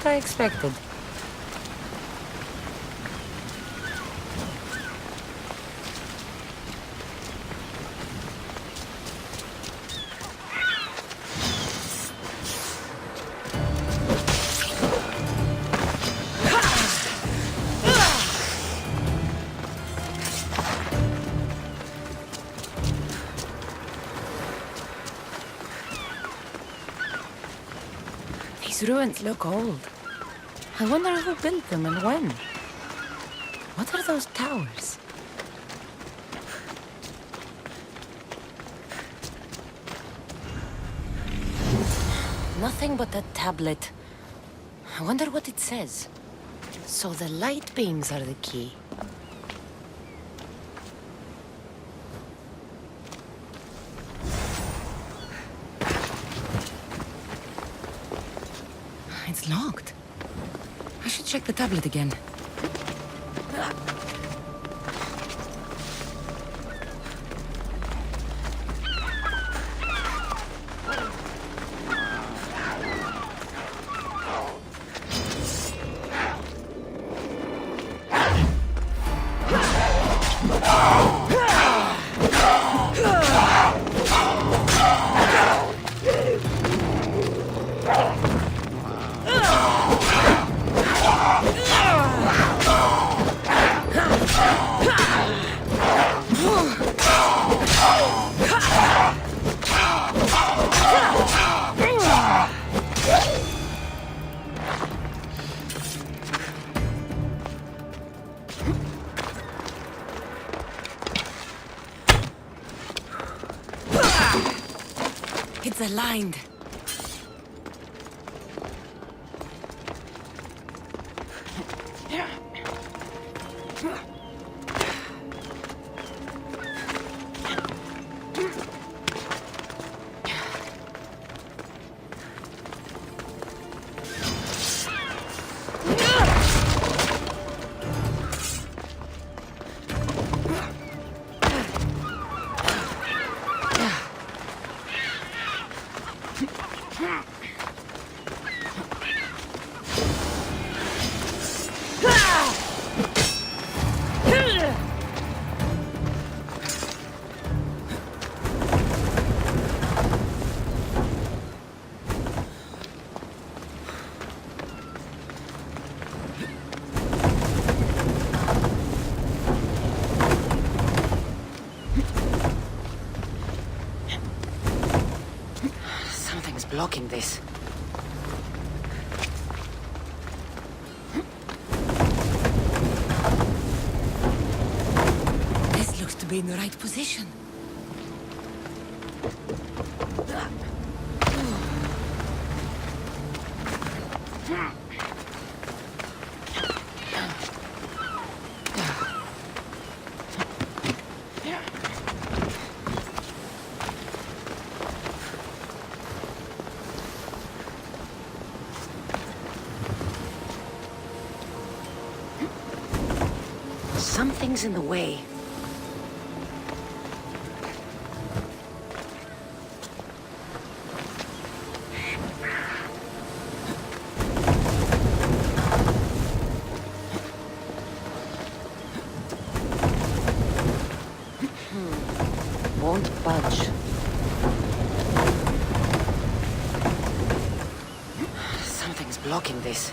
what I expected. These ruins look old. I wonder who built them and when. What are those towers? Nothing but a tablet. I wonder what it says. So the light beams are the key. It's locked. I should check the tablet again. It's aligned. Blocking this. This looks to be in the right position. Something's in the way. Won't budge. Something's blocking this.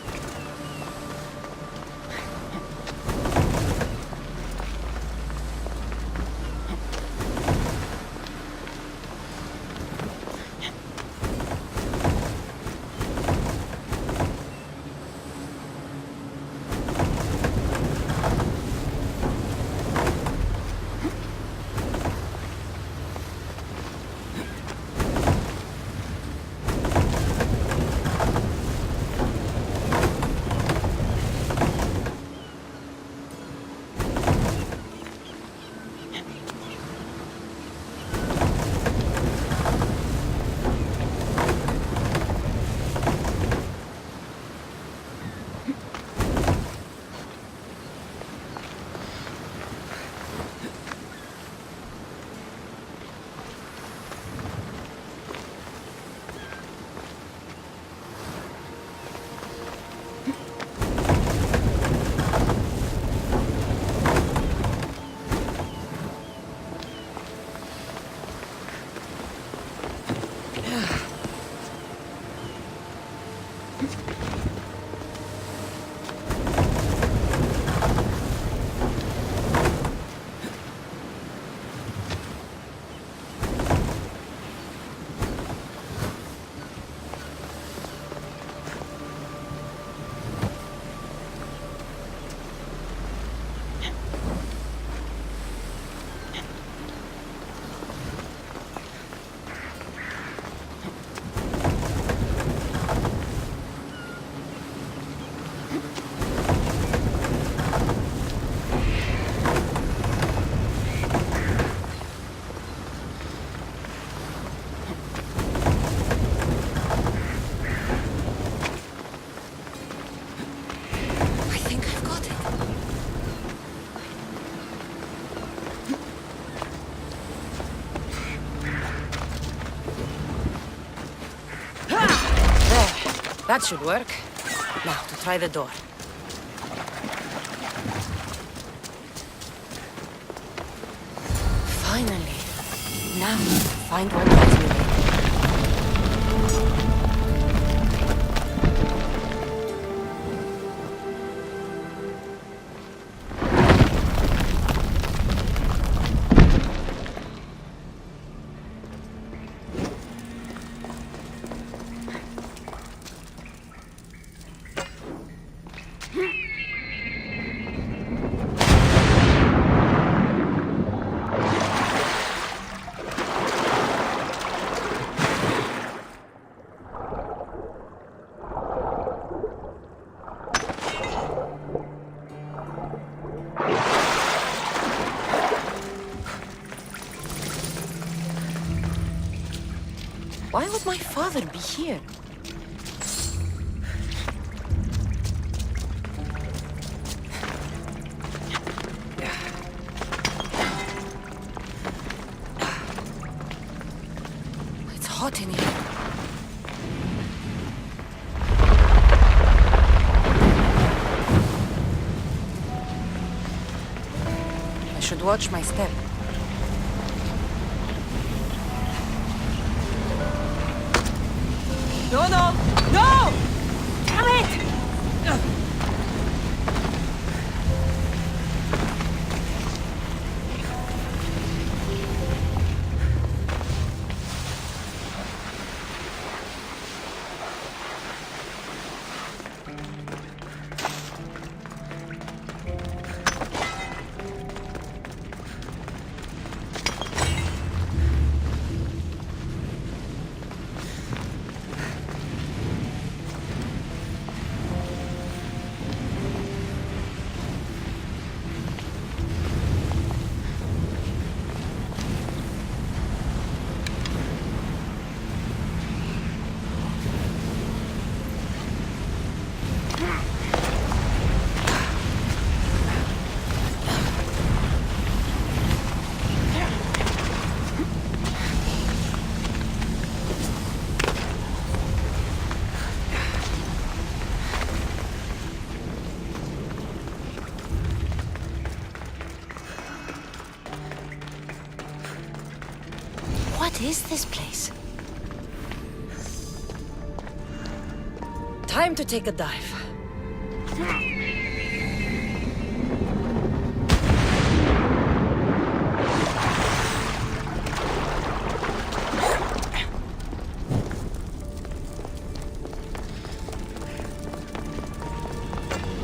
That should work. Now, to try the door. Finally. Now, find what lights me. Why would my father be here? It's hot in here. I should watch my step. No, no! No! Damn it! What is this place? Time to take a dive.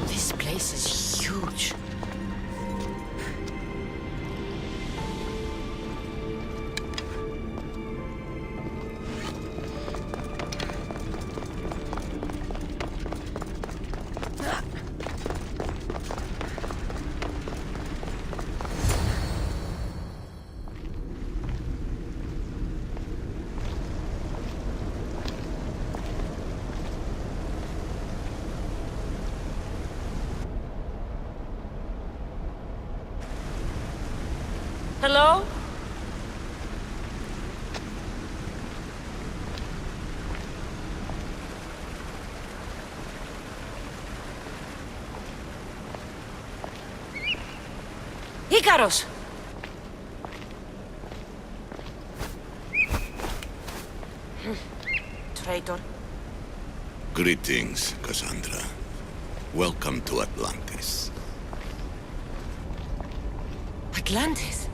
This place is huge. Hello? Icaros! Traitor. Greetings, Kassandra. Welcome to Atlantis. Atlantis?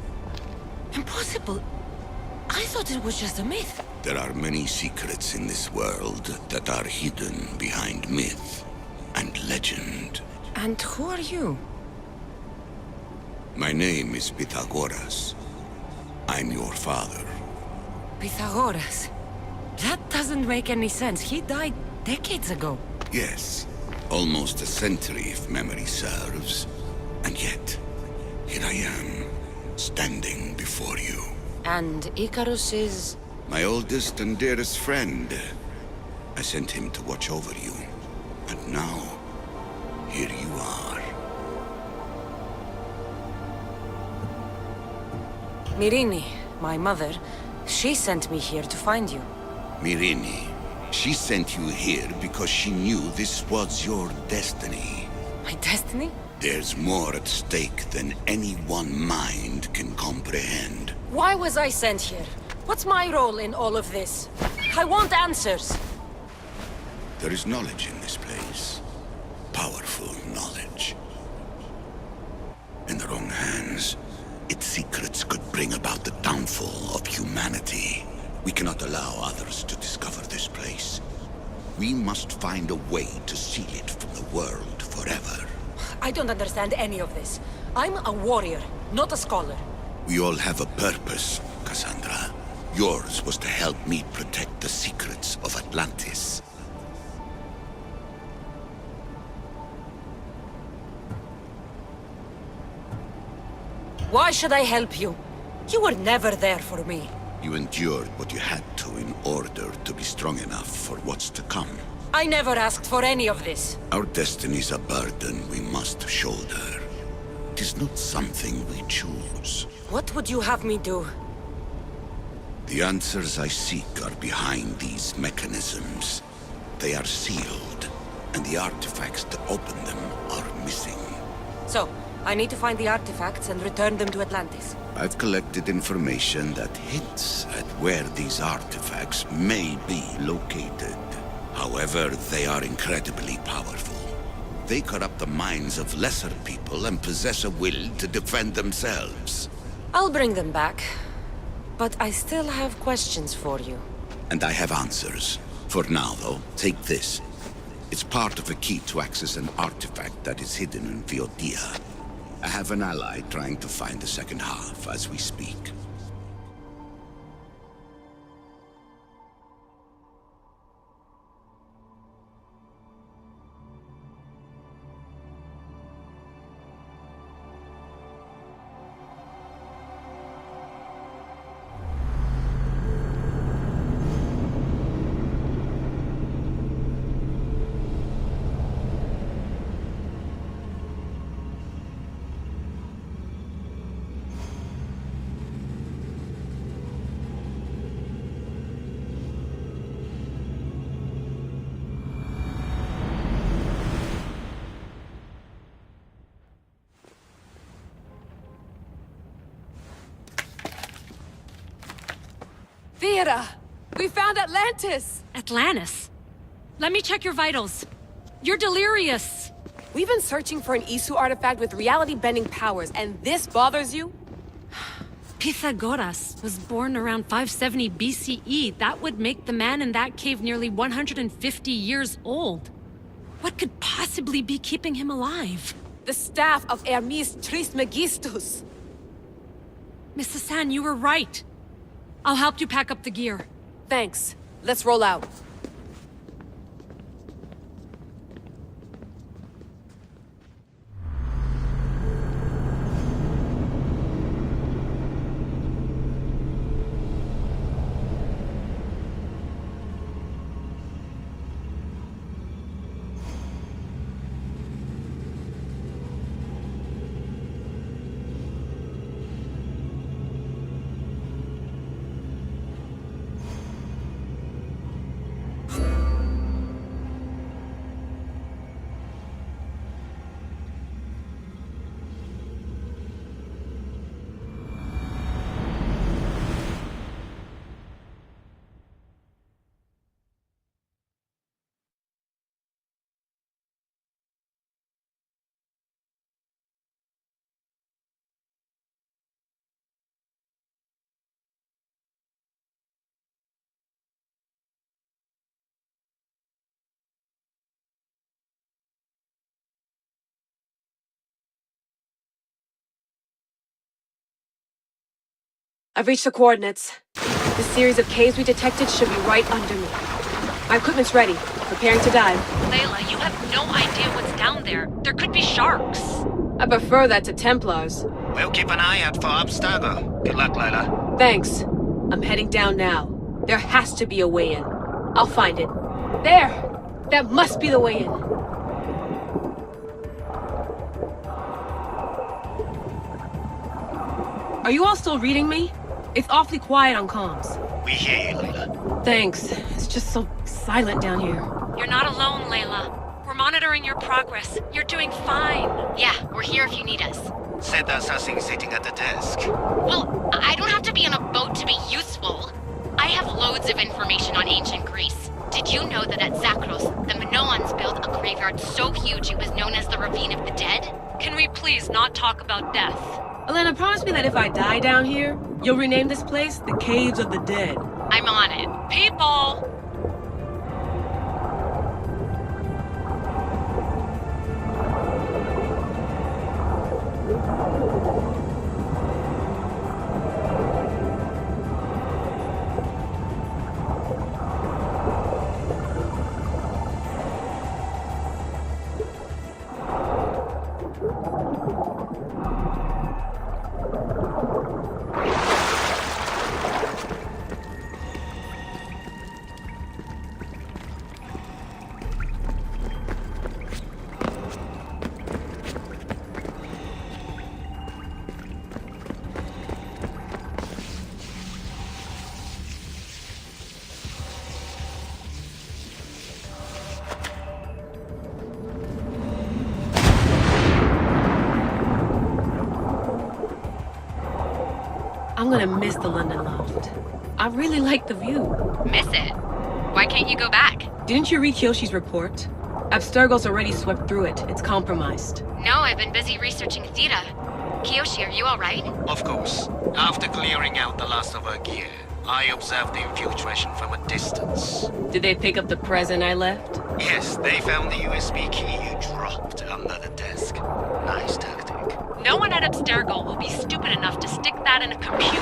Impossible. I thought it was just a myth. There are many secrets in this world that are hidden behind myth and legend. And who are you? My name is Pythagoras. I'm your father. Pythagoras? That doesn't make any sense. He died decades ago. Yes, almost a century if memory serves. And yet, here I am, standing before you. And Icarus is... My oldest and dearest friend. I sent him to watch over you. And now, here you are. Myrrine, my mother, she sent me here to find you. Myrrine, She sent you here because she knew this was your destiny. My destiny? There's more at stake than any one mind can comprehend. Why was I sent here? What's my role in all of this? I want answers. There is knowledge in this place. Powerful knowledge. In the wrong hands, its secrets could bring about the downfall of humanity. We cannot allow others to discover this place. We must find a way to seal it from the world forever. I don't understand any of this. I'm a warrior, not a scholar. We all have a purpose, Kassandra. Yours was to help me protect the secrets of Atlantis. Why should I help you? You were never there for me. You endured what you had to in order to be strong enough for what's to come. I never asked for any of this. Our destiny's a burden we must shoulder. It is not something we choose. What would you have me do? The answers I seek are behind these mechanisms. They are sealed, and the artifacts to open them are missing. So, I need to find the artifacts and return them to Atlantis. I've collected information that hints at where these artifacts may be located. However, they are incredibly powerful. They corrupt the minds of lesser people and possess a will to defend themselves. I'll bring them back. But I still have questions for you. And I have answers. For now, though, take this. It's part of a key to access an artifact that is hidden in Viotia. I have an ally trying to find the second half as we speak. Vera! We found Atlantis! Atlantis? Let me check your vitals. You're delirious. We've been searching for an Isu artifact with reality-bending powers, and this bothers you? Pythagoras was born around 570 BCE. That would make the man in that cave nearly 150 years old. What could possibly be keeping him alive? The staff of Hermes Trismegistus! Mrs. San, you were right. I'll help you pack up the gear. Thanks. Let's roll out. I've reached the coordinates. The series of caves we detected should be right under me. My equipment's ready. Preparing to dive. Layla, you have no idea what's down there. There could be sharks. I prefer that to Templars. We'll keep an eye out for Abstergo. Good luck, Layla. Thanks. I'm heading down now. There has to be a way in. I'll find it. There! That must be the way in. Are you all still reading me? It's awfully quiet on comms. We hear you, Layla. Thanks. It's just so silent down here. You're not alone, Layla. We're monitoring your progress. You're doing fine. Yeah, we're here if you need us. Seta's sitting at the desk. Well, I don't have to be on a boat to be useful. I have loads of information on ancient Greece. Did you know that at Zakros, the Minoans built a graveyard so huge it was known as the Ravine of the Dead? Can we please not talk about death? Elena, promise me that if I die down here, you'll rename this place the Caves of the Dead. I'm on it. People! I'm gonna miss the London loft. I really like the view. Miss it? Why can't you go back? Didn't you read Kyoshi's report? Abstergo's already swept through it. It's compromised. No, I've been busy researching Theta. Kiyoshi, are you alright? Of course. After clearing out the last of her gear, I observed the infiltration from a distance. Did they pick up the present I left? Yes, they found the USB key you dropped under the desk. Nice tactic. No one at Abstergo will be stupid enough to stick that in a computer.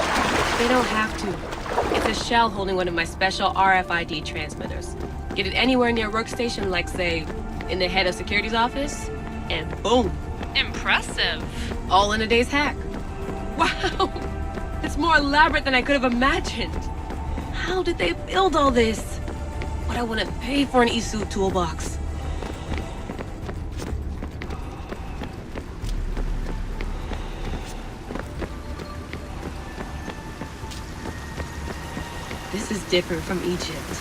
They don't have to. It's a shell holding one of my special RFID transmitters. Get it anywhere near a workstation, like, say, in the head of security's office, and boom. Impressive. All in a day's hack. Wow! It's more elaborate than I could have imagined. How did they build all this? What I wouldn't pay for an Isu toolbox. This is different from Egypt.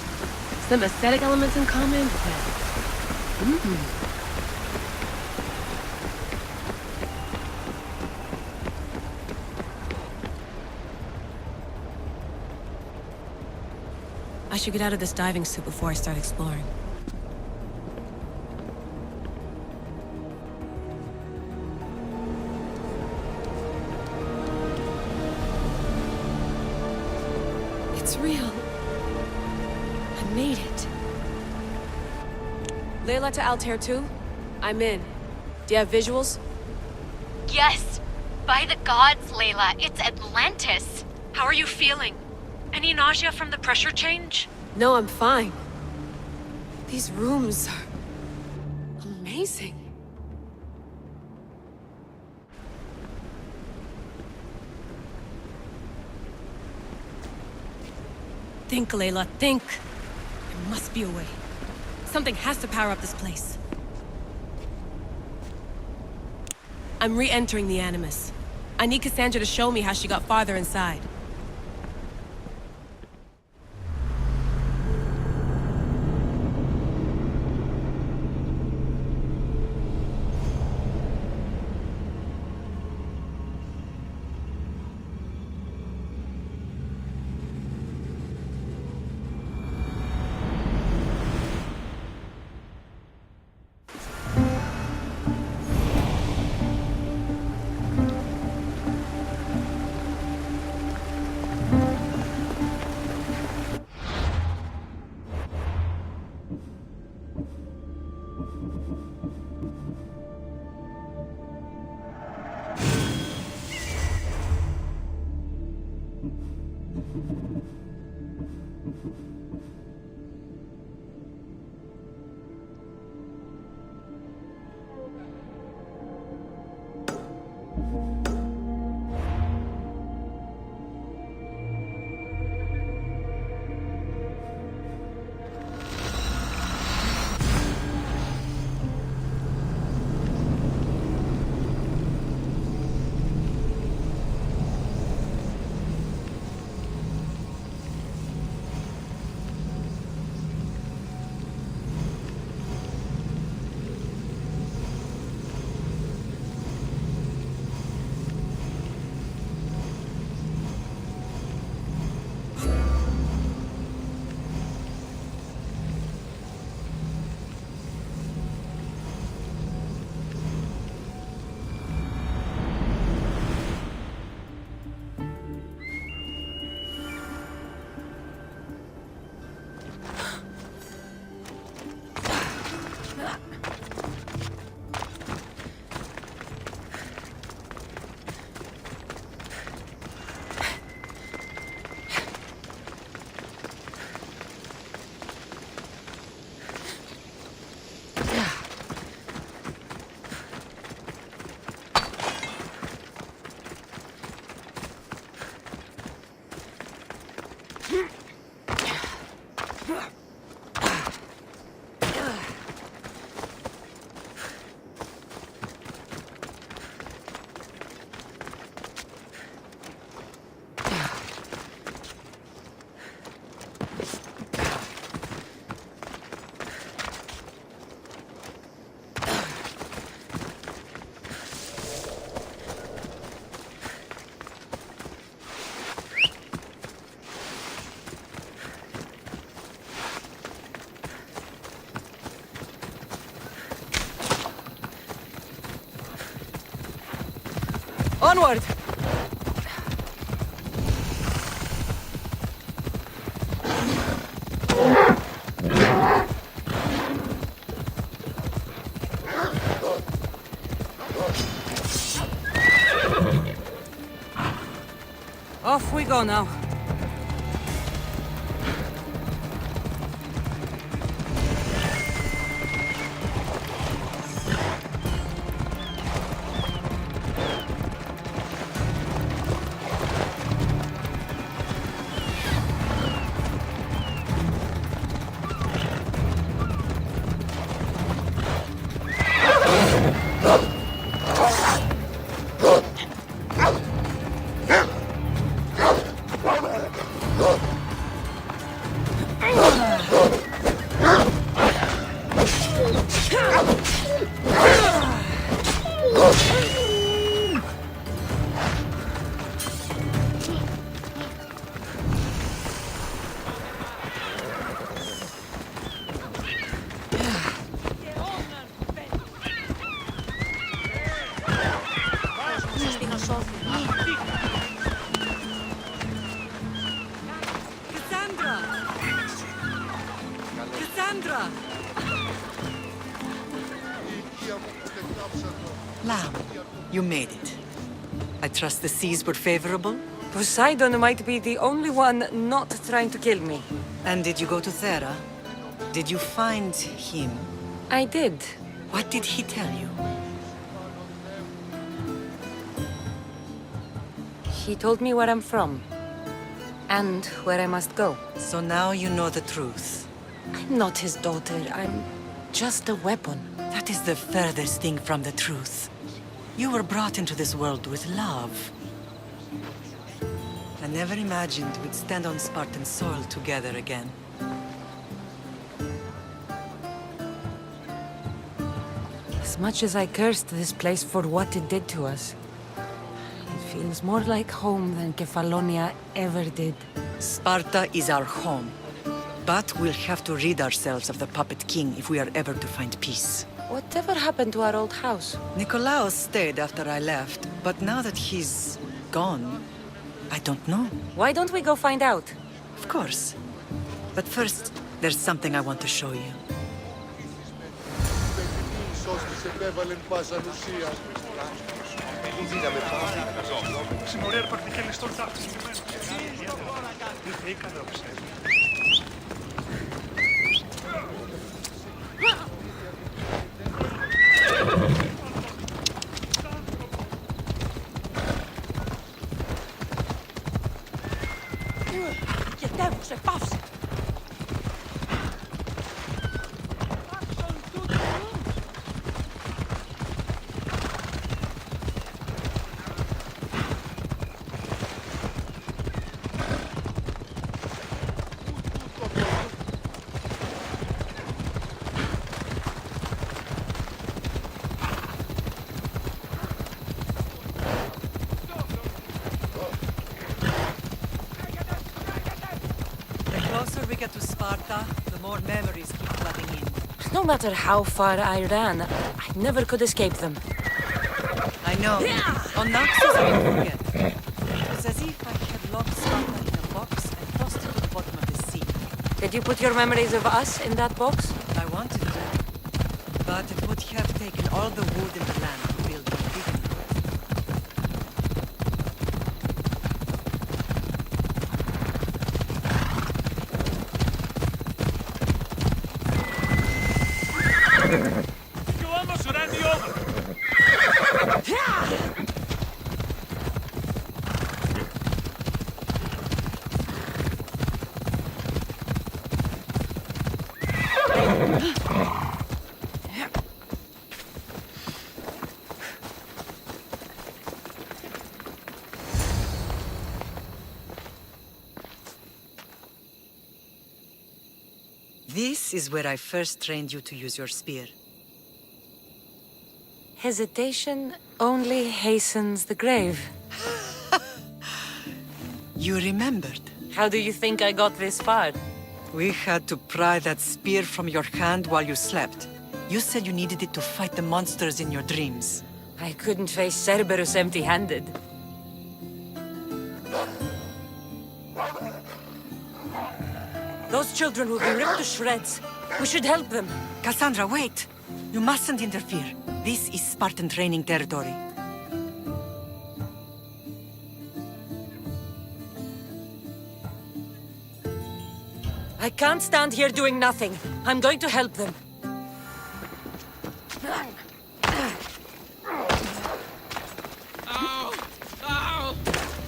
Some aesthetic elements in common, but... I should get out of this diving suit before I start exploring. It's real. I made it. Layla to Altair 2? I'm in. Do you have visuals? Yes! By the gods, Layla, it's Atlantis! How are you feeling? Any nausea from the pressure change? No, I'm fine. These rooms are amazing. Think, Layla, think. There must be a way. Something has to power up this place. I'm re-entering the Animus. I need Kassandra to show me how she got farther inside. Onward! Off we go now. Kassandra! Kassandra! Lamb, you made it. I trust the seas were favorable? Poseidon might be the only one not trying to kill me. And did you go to Thera? Did you find him? I did. What did he tell you? He told me where I'm from. And where I must go. So now you know the truth. I'm not his daughter. I'm just a weapon. That is the furthest thing from the truth. You were brought into this world with love. I never imagined we'd stand on Spartan soil together again. As much as I cursed this place for what it did to us, it feels more like home than Kefalonia ever did. Sparta is our home. But we'll have to rid ourselves of the puppet king if we are ever to find peace. Whatever happened to our old house? Nikolaos stayed after I left, but now that he's gone, I don't know. Why don't we go find out? Of course. But first, there's something I want to show you. The closer we get to Sparta, the more memories keep flooding in. No matter how far I ran, I never could escape them. I know. On Naxos, I won't forget. It was as if I had locked Sparta in a box and tossed it to the bottom of the sea. Did you put your memories of us in that box? I wanted to, but it would have taken all the wood in the land to build one big enough. This is where I first trained you to use your spear. Hesitation only hastens the grave. You remembered. How do you think I got this far? We had to pry that spear from your hand while you slept. You said you needed it to fight the monsters in your dreams. I couldn't face Cerberus empty-handed. Those children will be ripped to shreds. We should help them. Kassandra, wait! You mustn't interfere. This is Spartan training territory. I can't stand here doing nothing. I'm going to help them. Ow! Ow!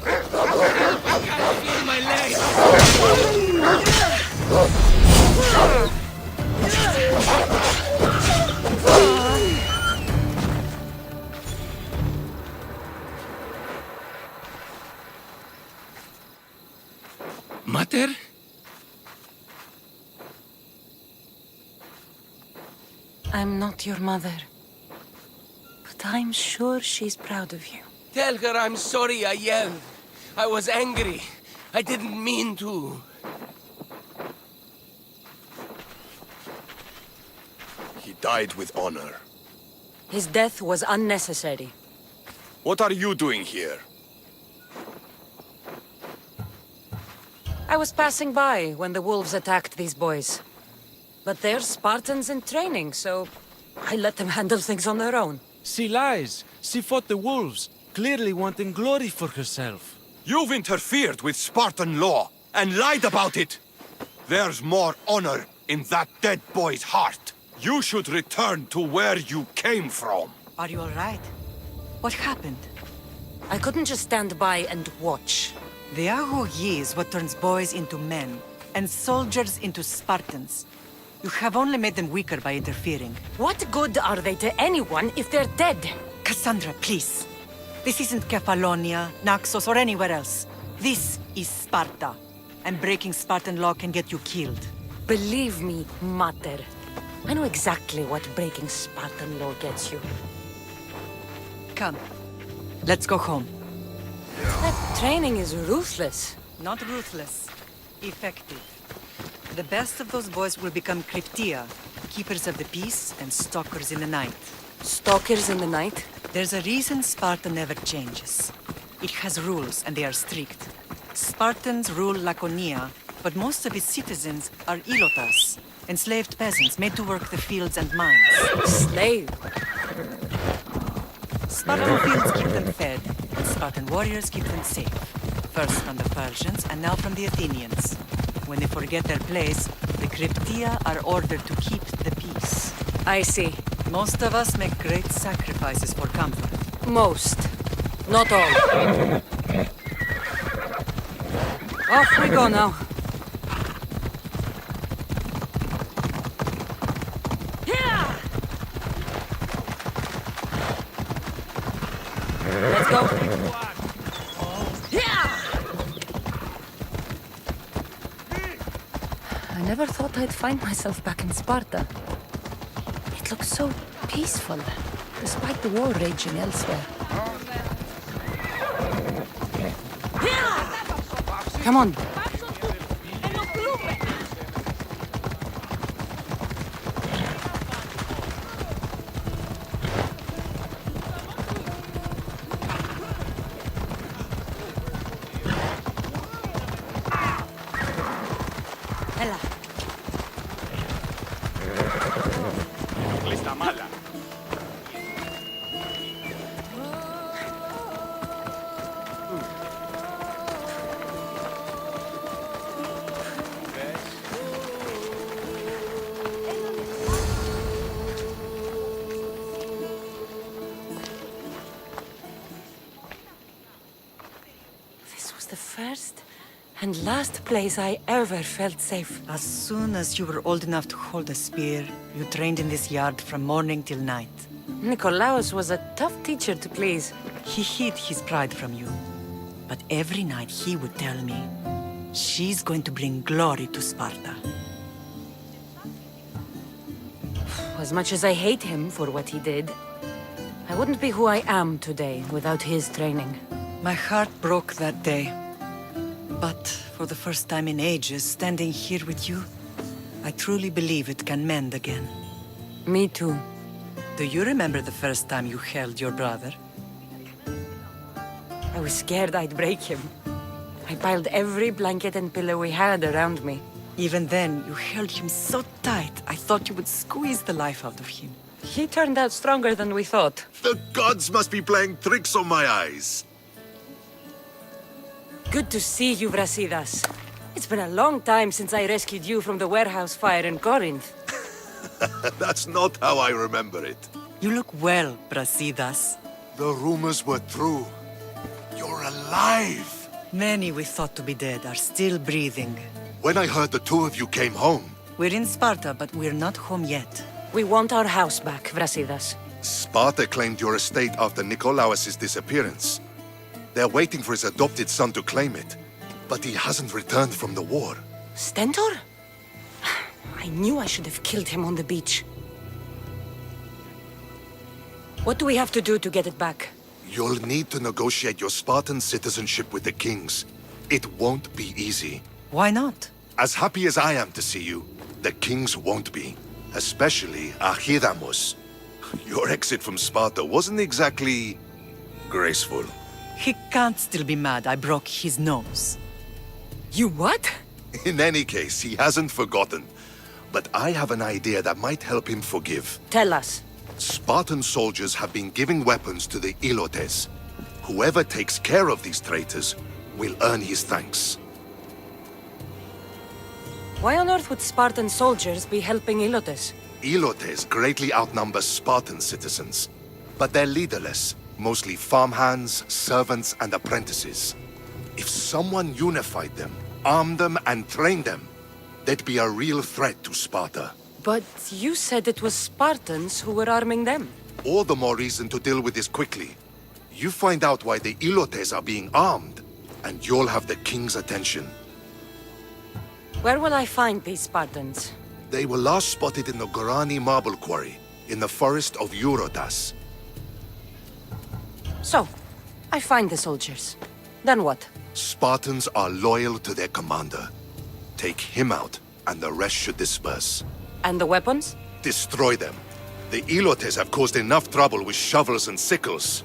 Help! I can't feel my legs! Mater? I'm not your mother. But I'm sure she's proud of you. Tell her I'm sorry I yelled. I was angry. I didn't mean to. He died with honor. His death was unnecessary. What are you doing here? I was passing by when the wolves attacked these boys. But they're Spartans in training, so I let them handle things on their own. She lies. She fought the wolves, clearly wanting glory for herself. You've interfered with Spartan law and lied about it. There's more honor in that dead boy's heart. You should return to where you came from. Are you all right? What happened? I couldn't just stand by and watch. The acuidad is what turns boys into men, and soldiers into Spartans. You have only made them weaker by interfering. What good are they to anyone if they're dead? Kassandra, please. This isn't Kefalonia, Naxos, or anywhere else. This is Sparta. And breaking Spartan law can get you killed. Believe me, Mater. I know exactly what breaking Spartan law gets you. Come. Let's go home. That training is ruthless. Not ruthless. Effective. The best of those boys will become Cryptia, keepers of the peace and stalkers in the night. Stalkers in the night? There's a reason Sparta never changes. It has rules, and they are strict. Spartans rule Laconia, but most of its citizens are ilotas, enslaved peasants made to work the fields and mines. Slave? Spartan fields keep them fed, and Spartan warriors keep them safe. First from the Persians, and now from the Athenians. When they forget their place, the Cryptia are ordered to keep the peace. I see. Most of us make great sacrifices for comfort. Most. Not all. Off we go now. Let's go. I never thought I'd find myself back in Sparta. It looks so peaceful, despite the war raging elsewhere. Come on. The first and last place I ever felt safe. As soon as you were old enough to hold a spear, you trained in this yard from morning till night. Nikolaos was a tough teacher to please. He hid his pride from you. But every night he would tell me, she's going to bring glory to Sparta. As much as I hate him for what he did, I wouldn't be who I am today without his training. My heart broke that day. But for the first time in ages, standing here with you, I truly believe it can mend again. Me too. Do you remember the first time you held your brother? I was scared I'd break him. I piled every blanket and pillow we had around me. Even then, you held him so tight, I thought you would squeeze the life out of him. He turned out stronger than we thought. The gods must be playing tricks on my eyes. Good to see you, Brasidas. It's been a long time since I rescued you from the warehouse fire in Corinth. That's not how I remember it. You look well, Brasidas. The rumors were true. You're alive! Many we thought to be dead are still breathing. When I heard the two of you came home, We're in Sparta, but we're not home yet. We want our house back, Brasidas. Sparta claimed your estate after Nikolaos' disappearance. They're waiting for his adopted son to claim it, but he hasn't returned from the war. Stentor? I knew I should have killed him on the beach. What do we have to do to get it back? You'll need to negotiate your Spartan citizenship with the kings. It won't be easy. Why not? As happy as I am to see you, the kings won't be. Especially Archidamos. Your exit from Sparta wasn't exactly graceful. He can't still be mad I broke his nose. You what? In any case, he hasn't forgotten. But I have an idea that might help him forgive. Tell us. Spartan soldiers have been giving weapons to the Ilotes. Whoever takes care of these traitors will earn his thanks. Why on earth would Spartan soldiers be helping Ilotes? Ilotes greatly outnumber Spartan citizens, but they're leaderless, mostly farmhands, servants, and apprentices. If someone unified them, armed them, and trained them, they'd be a real threat to Sparta. But you said it was Spartans who were arming them. All the more reason to deal with this quickly. You find out why the Ilotes are being armed, and you'll have the king's attention. Where will I find these Spartans? They were last spotted in the Gorani marble quarry, in the forest of Eurotas. So, I find the soldiers. Then what? Spartans are loyal to their commander. Take him out, and the rest should disperse. And the weapons? Destroy them. The Ilotes have caused enough trouble with shovels and sickles.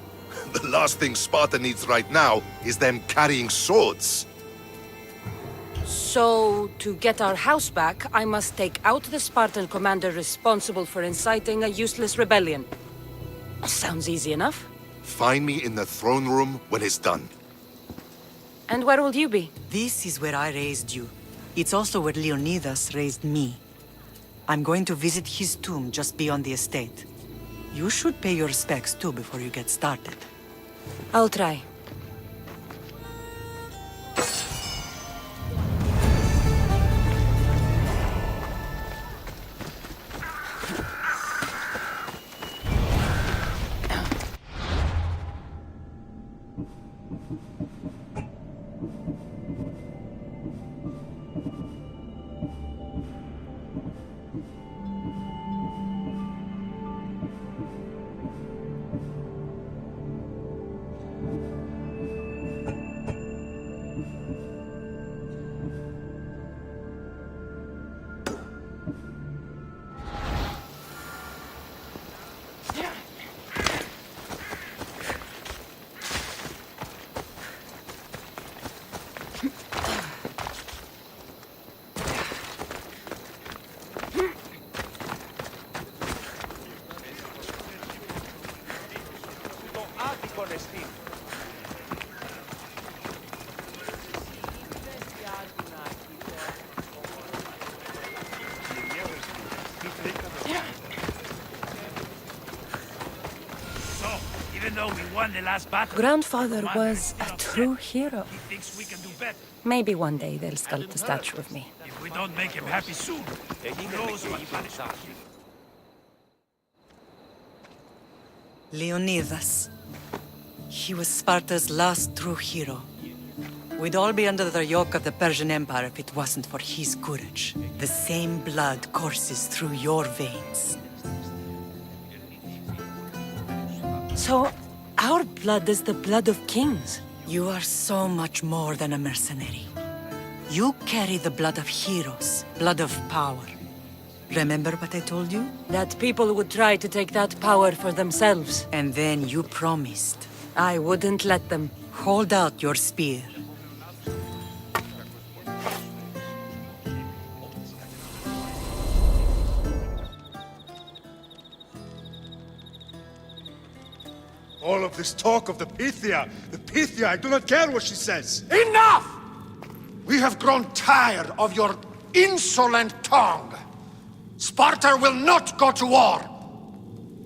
The last thing Sparta needs right now is them carrying swords. So, to get our house back, I must take out the Spartan commander responsible for inciting a useless rebellion. Sounds easy enough. Find me in the throne room when it's done. And where will you be? This is where I raised you. It's also where Leonidas raised me. I'm going to visit his tomb just beyond the estate. You should pay your respects too before you get started. I'll try. Grandfather was a true hero. Maybe one day they'll sculpt a statue of me. If we don't make him happy soon, he knows what punishment. Leonidas. He was Sparta's last true hero. We'd all be under the yoke of the Persian Empire if it wasn't for his courage. The same blood courses through your veins. So, our blood is the blood of kings. You are so much more than a mercenary. You carry the blood of heroes, blood of power. Remember what I told you? That people would try to take that power for themselves. And then you promised. I wouldn't let them. Hold out your spear. all of this talk of the Pythia? The Pythia, I do not care what she says. Enough! We have grown tired of your insolent tongue. Sparta will not go to war.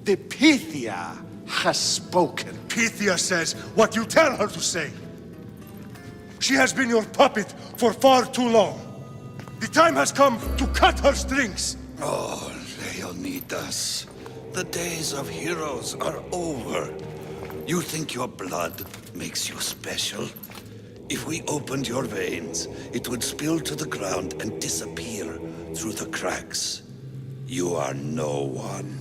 The Pythia has spoken. Pythia says what you tell her to say. She has been your puppet for far too long. The time has come to cut her strings. Oh, Leonidas. The days of heroes are over. You think your blood makes you special? If we opened your veins, it would spill to the ground and disappear through the cracks. You are no one.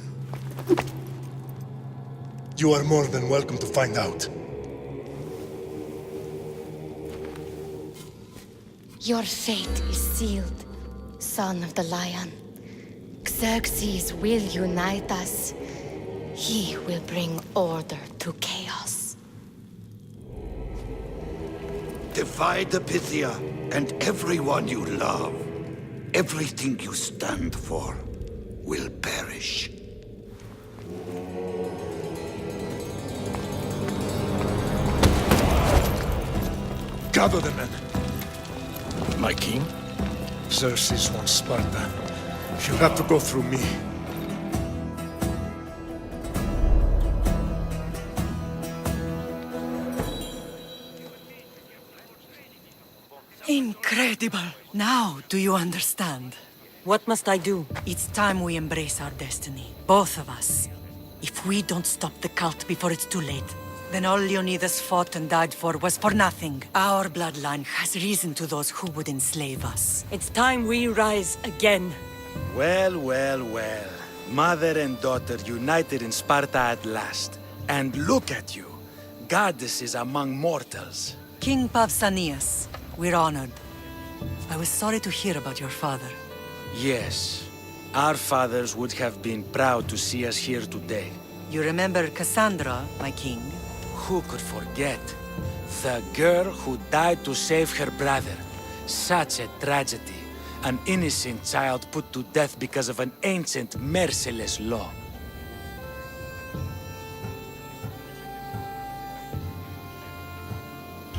You are more than welcome to find out. Your fate is sealed, son of the lion. Xerxes will unite us. He will bring order to chaos. Divide the Pythia and everyone you love. Everything you stand for will perish. Gather the men. My king? Xerxes wants Sparta. She'll have to go through me. Incredible! Now, do you understand? What must I do? It's time we embrace our destiny. Both of us. If we don't stop the cult before it's too late, then all Leonidas fought and died for was for nothing. Our bloodline has reason to those who would enslave us. It's time we rise again. Well, well, well. Mother and daughter united in Sparta at last. And look at you. Goddesses among mortals. King Pausanias, we're honored. I was sorry to hear about your father. Yes. Our fathers would have been proud to see us here today. You remember Kassandra, my king? Who could forget? The girl who died to save her brother. Such a tragedy. An innocent child put to death because of an ancient, merciless law.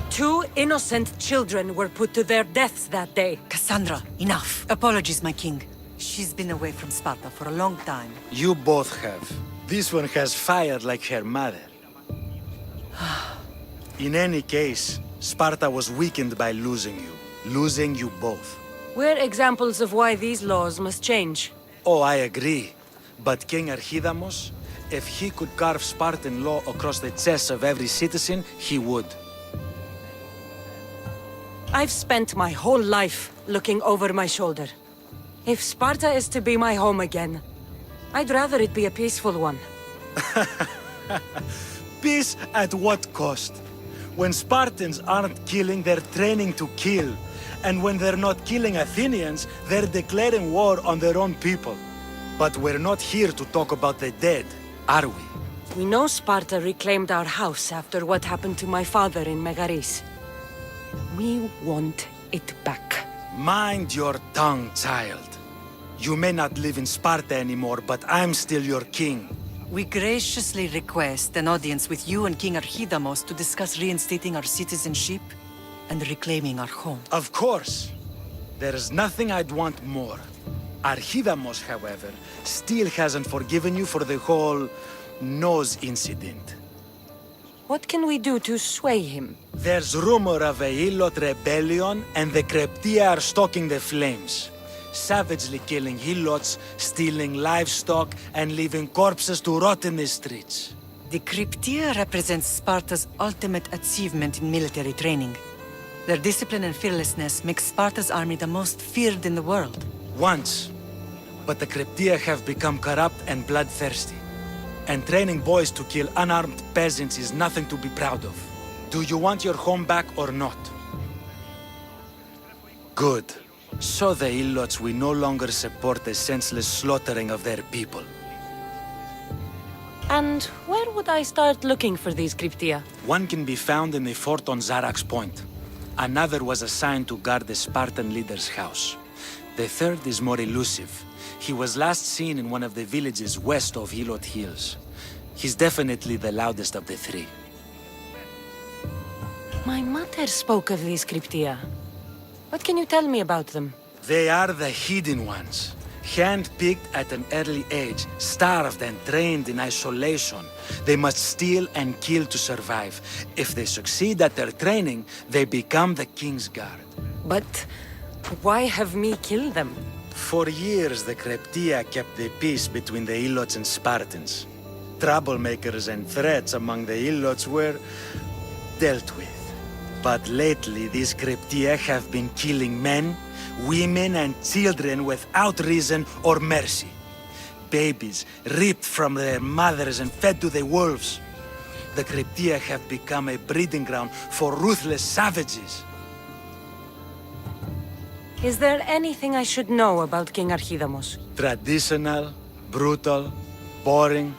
Two innocent children were put to their deaths that day. Kassandra, enough. Apologies, my king. She's been away from Sparta for a long time. You both have. This one has fire like her mother. In any case, Sparta was weakened by losing you both. We're examples of why these laws must change. Oh, I agree. But King Archidamos, if he could carve Spartan law across the chests of every citizen, he would. I've spent my whole life looking over my shoulder. If Sparta is to be my home again, I'd rather it be a peaceful one. Peace at what cost? When Spartans aren't killing, they're training to kill. And when they're not killing Athenians, they're declaring war on their own people. But we're not here to talk about the dead, are we? We know Sparta reclaimed our house after what happened to my father in Megaris. We want it back. Mind your tongue, child. You may not live in Sparta anymore, but I'm still your king. We graciously request an audience with you and King Archidamos to discuss reinstating our citizenship and reclaiming our home. Of course. There's nothing I'd want more. Archidamos, however, still hasn't forgiven you for the whole nose incident. What can we do to sway him? There's rumor of a Hilot rebellion, and the Kreptia are stoking the flames. Savagely killing Hilots, stealing livestock, and leaving corpses to rot in the streets. The Kryptia represents Sparta's ultimate achievement in military training. Their discipline and fearlessness makes Sparta's army the most feared in the world. Once. But the Kryptia have become corrupt and bloodthirsty. And training boys to kill unarmed peasants is nothing to be proud of. Do you want your home back or not? Good. So the Ilots will no longer support the senseless slaughtering of their people. And where would I start looking for these Kryptia? One can be found in the fort on Zarak's Point. Another was assigned to guard the Spartan leader's house. The third is more elusive. He was last seen in one of the villages west of Hilot Hills. He's definitely the loudest of the three. My mother spoke of these cryptia. What can you tell me about them? They are the hidden ones. Hand-picked at an early age, starved and trained in isolation. They must steal and kill to survive. If they succeed at their training, they become the King's Guard. But why have me kill them? For years, the Cryptia kept the peace between the Ilots and Spartans. Troublemakers and threats among the Ilots were dealt with. But lately, these Cryptia have been killing men, women and children without reason or mercy. Babies ripped from their mothers and fed to the wolves. The Cryptia have become a breeding ground for ruthless savages. Is there anything I should know about King Archidamos? Traditional, brutal, boring.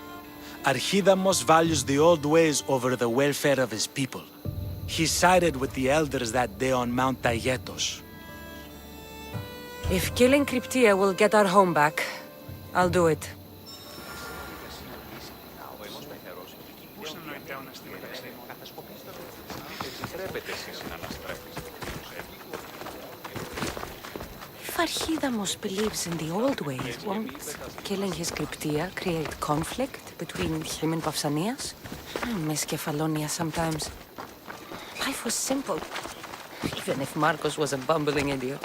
Archidamos values the old ways over the welfare of his people. He sided with the elders that day on Mount Taygetos. If killing Cryptia will get our home back, I'll do it. If Archidamos believes in the old ways, won't killing his Cryptia create conflict between him and Pausanias? I miss Kefalonia sometimes. Life was simple, even if Marcos was a bumbling idiot.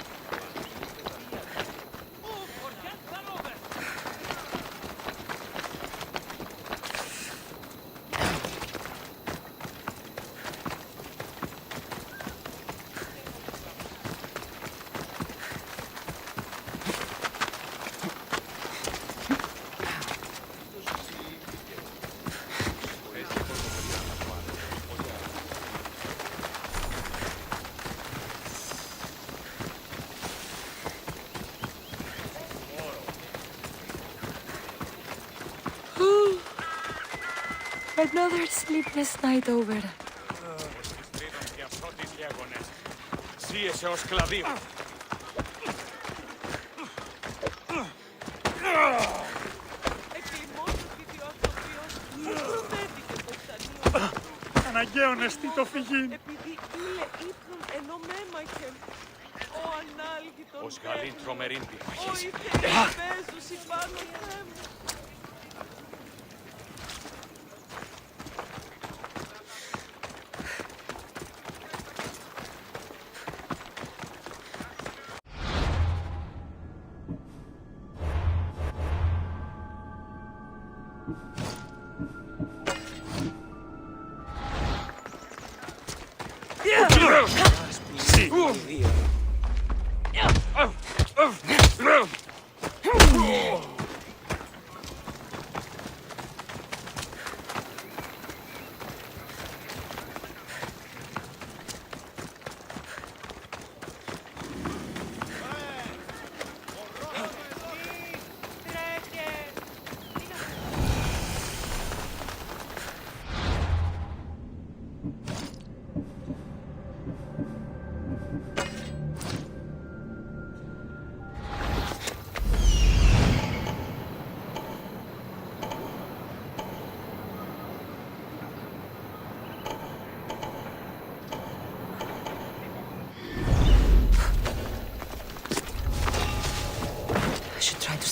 Another sleepless night over. Σύεσαι ως κλαδίο. Αναγκαίων εστί το φυγήν. Επειδή ήλε ύπνον ενώ μέμαχεν. Ο ανάλγητον Ως γαλήν τρομερήν πυρμαχής. Ο ηθελής παίζουσι πάνω θέμ.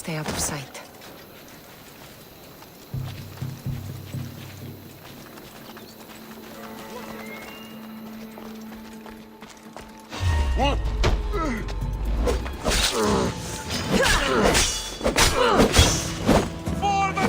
Stay out of sight. What? For the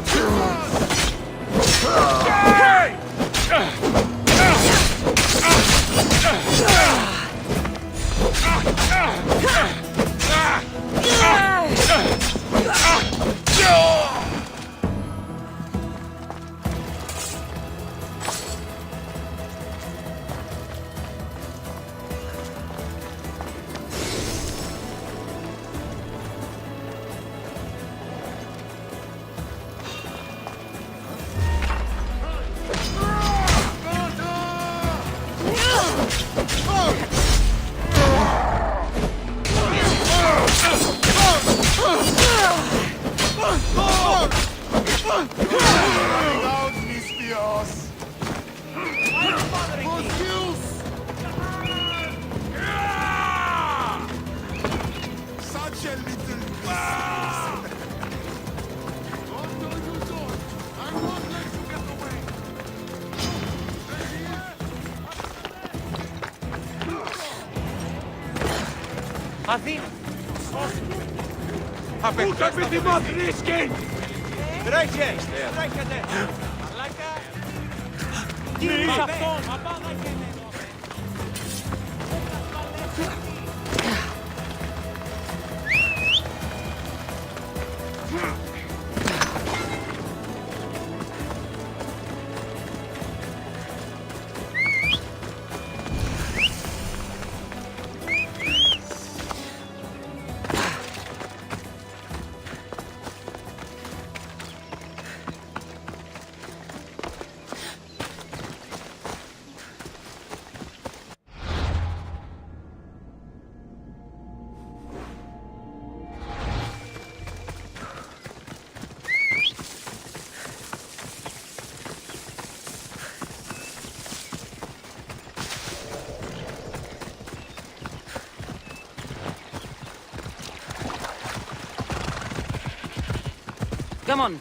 Πού το επιθυμώ βρίσκει! Τρέχε! Τι είναι αυτό! Come on.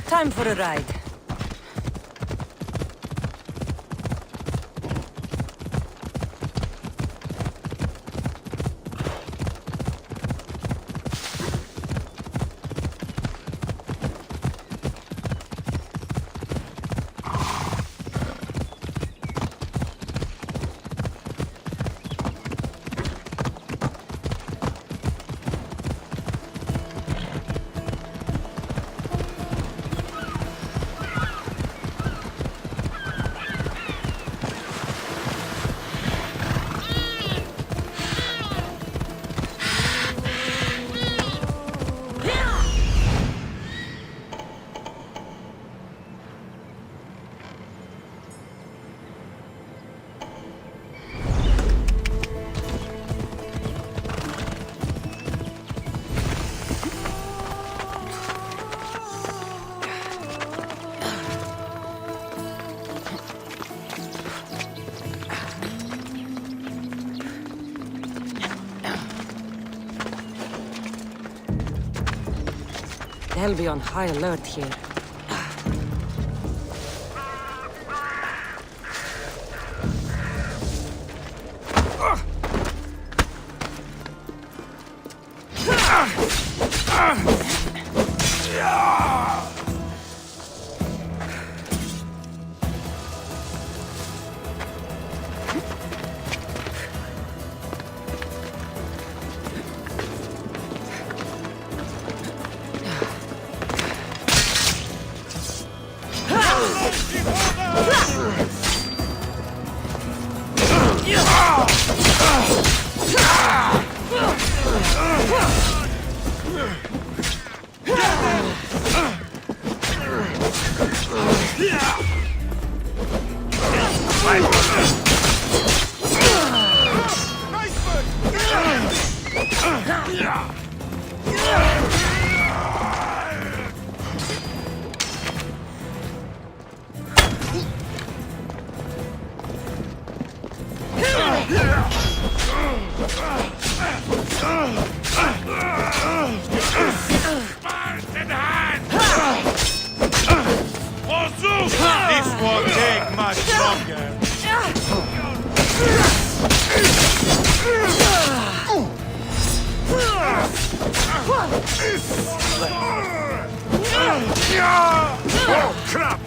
Time for a ride. They'll be on high alert here. This won't take much longer. Oh, crap!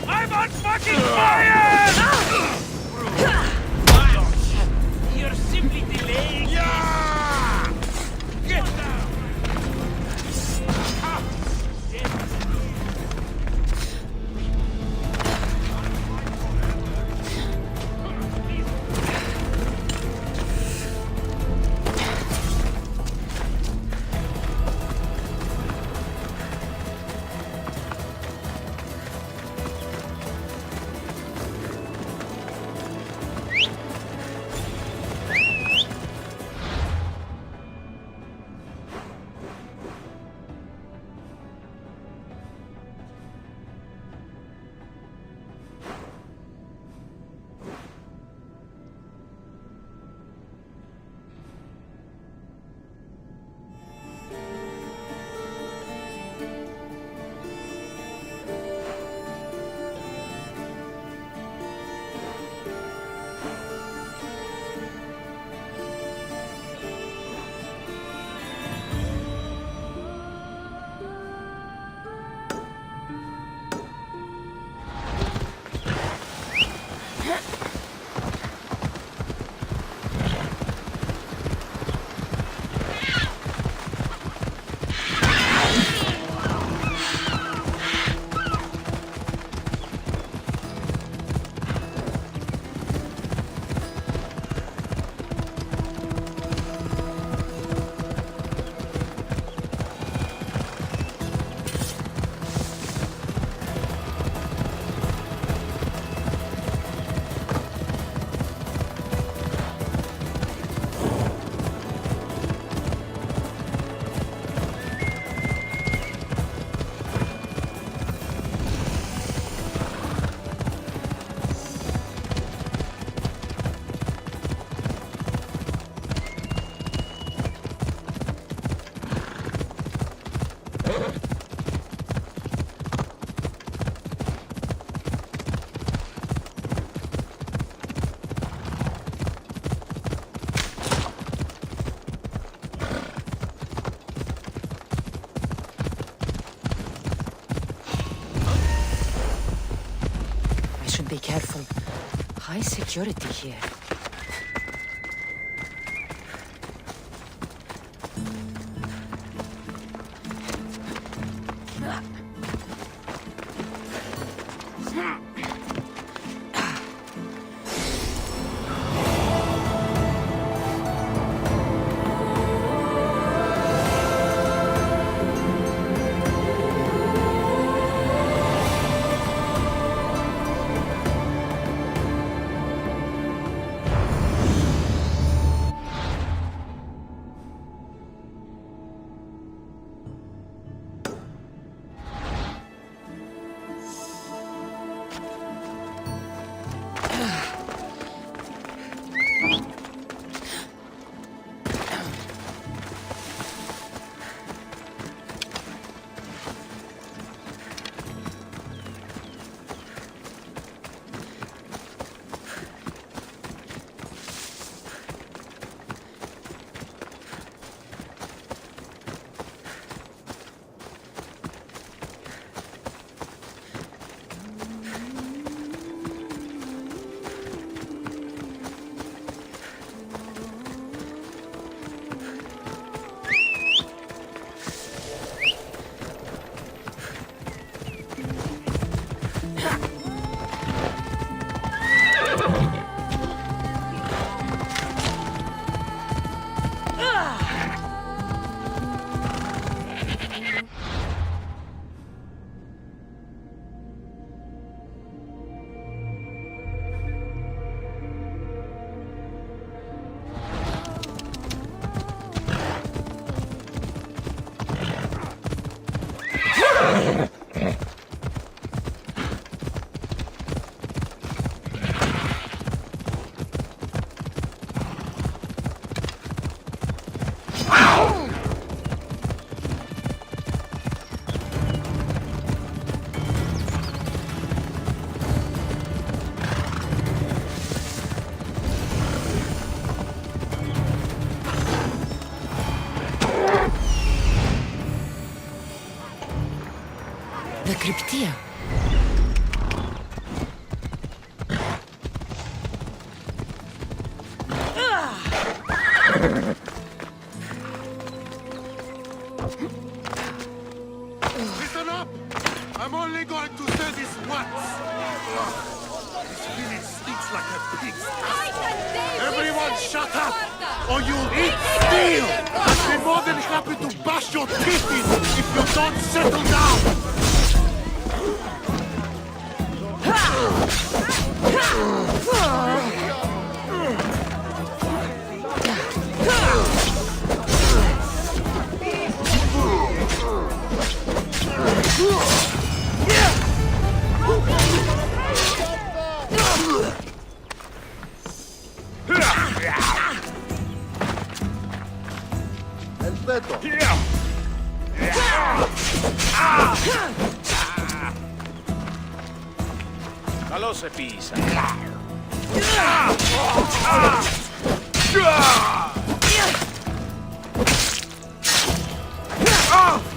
I'm on fucking fire! You're simply delaying. Yeah! Get down! Be careful. High security here. cryptia. Listen up! I'm only going to say this once. This village stinks like a pig's ass. Everyone shut up, or you'll eat steel! I'd be more than happy to bash your teeth in if you don't settle down! Completo. No se pisa. Ah!